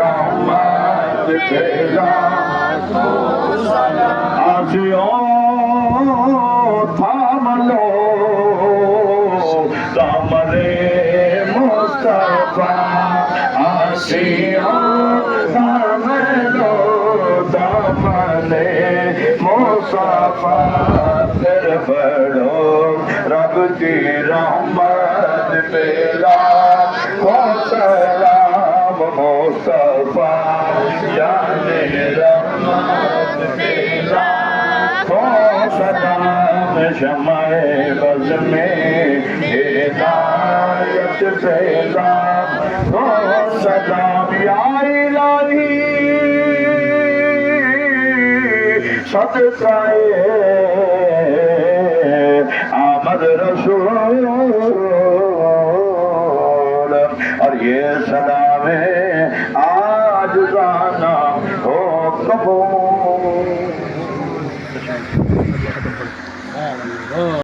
रहमत पेला आसियो थाम लो दामने मुस्तफा आसियो थाम लो दामने मुस्तफा फिर बढ़ो रब की रहमत पेला सलाम मुस्तफा जाने रहमत पेला सलाम शमाए बज़ में हिदायत पेला सलाम या इलाही सदकाए आमद रसूल और ये सलाम आज जाना हो कबूल।